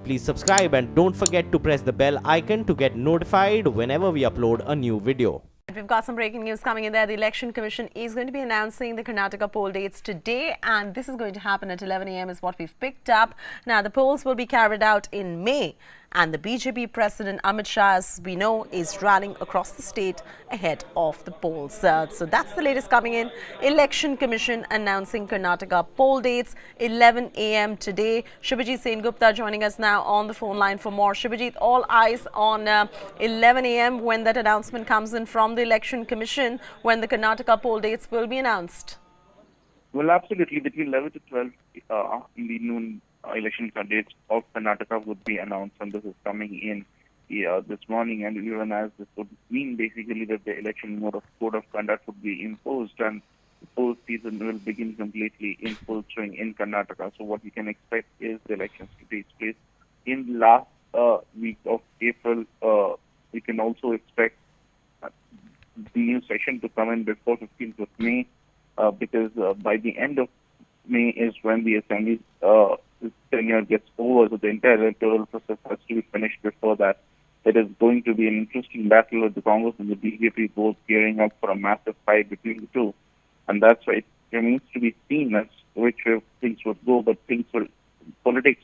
Please subscribe and don't forget to press the bell icon to get notified whenever we upload a new video. We've got some breaking news coming in there. The Election Commission is going to be announcing the Karnataka poll dates today, and this is going to happen at 11 a.m. is what we've picked up. Now, the polls will be carried out in May, and the BJP President Amit Shah, as we know, is rallying across the state ahead of the polls. So that's the latest coming in. Election Commission announcing Karnataka poll dates, 11 a.m. today. Shubhajit Sengupta joining us now on the phone line for more. Shubhajit, all eyes on 11 a.m. when that announcement comes in from the Election Commission, when the Karnataka poll dates will be announced. Well, absolutely. Between 11 to 12 in the noon, election candidates of Karnataka would be announced, and this is coming in this morning. And even as this would mean basically that the election code of conduct would be imposed, and the poll season will begin completely in full swing in Karnataka. So what we can expect is the elections to take place in the last week of April. We can also expect the new session to come in before 15th of May, because by the end of May is when the Assembly's tenure gets over, so the entire electoral process has to be finished before that. It is going to be an interesting battle with the Congress and the BJP both gearing up for a massive fight between the two, and that's why it remains to be seen as which way things would go, but politics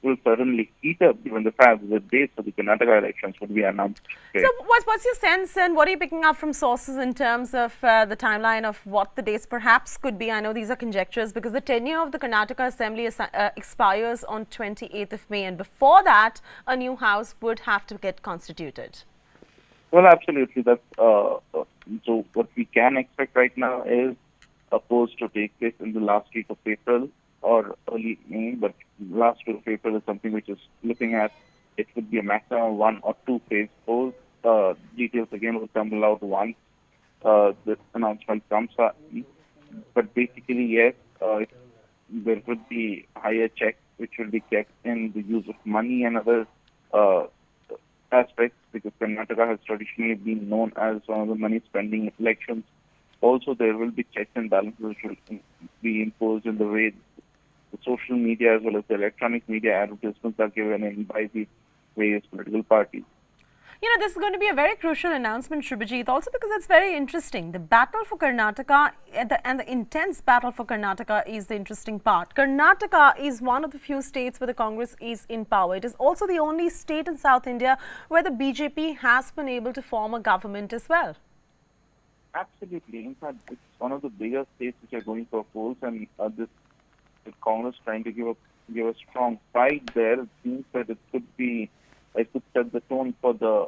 will certainly heat up given the fact that the dates of the Karnataka elections would be announced today. So what's your sense, and what are you picking up from sources in terms of the timeline of what the dates perhaps could be? I know these are conjectures because the tenure of the Karnataka Assembly expires on 28th of May, and before that a new house would have to get constituted. Well, absolutely. That's so what we can expect right now is a poll to take place in the last week of April or early May, but last week of April is something which is looking at it would be a maximum of 1 or 2 phase polls. Details again will come out once this announcement comes out. But basically, yes, there would be higher checks which will be kept in the use of money and other aspects, because Karnataka has traditionally been known as one of the money spending elections. Also, there will be checks and balances which will be imposed in the way the social media as well as the electronic media advertisements are given in by the various political parties. You know, this is going to be a very crucial announcement, Shubhajit, also because it's very interesting. The battle for Karnataka and the intense battle for Karnataka is the interesting part. Karnataka is one of the few states where the Congress is in power. It is also the only state in South India where the BJP has been able to form a government as well. Absolutely. In fact, it's one of the bigger states which are going for polls, and the Congress trying to give a strong fight there. It seems that it could set the tone for the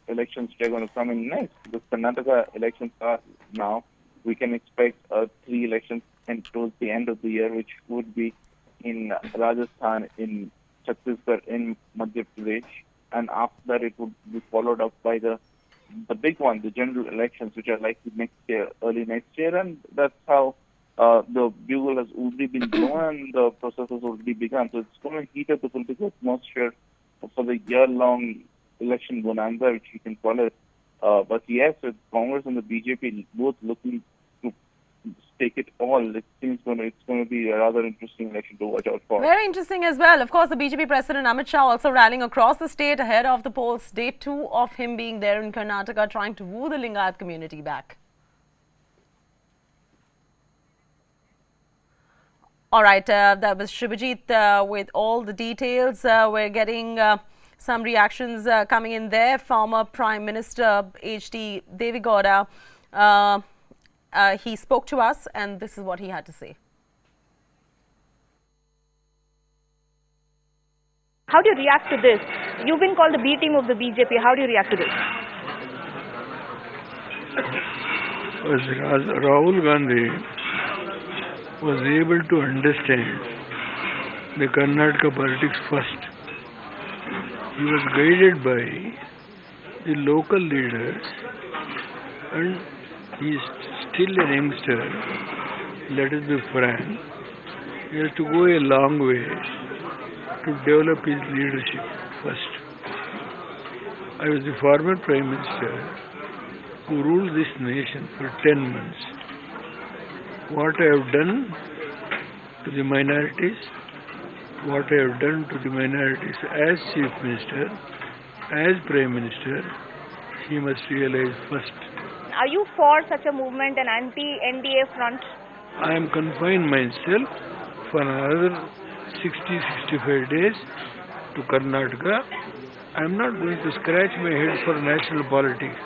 elections which are going to come in next. The Karnataka elections are now. We can expect 3 elections and towards the end of the year, which would be in Rajasthan, in Chhattisgarh, in Madhya Pradesh, and after that it would be followed up by the big one, the general elections, which are likely next year, early next year, and that's how the bugle has already been blown and the process has already begun. So it's going to heat up the political atmosphere for the year-long election bonanza, which you can call it. But yes, with Congress and the BJP both looking to take it all, it seems it's going to be a rather interesting election to watch out for. Very interesting as well. Of course, the BJP President Amit Shah also rallying across the state ahead of the polls. Day 2 of him being there in Karnataka, trying to woo the Lingayat community back. All right, that was Shubhajit with all the details. We're getting some reactions coming in there. Former Prime Minister H.D. Devegowda, he spoke to us, and this is what he had to say. How do you react to this? You've been called the B team of the BJP. How do you react to this? Rahul Gandhi was able to understand the Karnataka politics first. He was guided by the local leaders, and he is still a youngster. Let us be frank. He has to go a long way to develop his leadership first. I was the former Prime Minister who ruled this nation for 10 months. What I have done to the minorities, what I have done to the minorities as Chief Minister, as Prime Minister, he must realize first. Are you for such a movement, an anti-NDA front? I am confined myself for another 60-65 days to Karnataka. I am not going to scratch my head for national politics.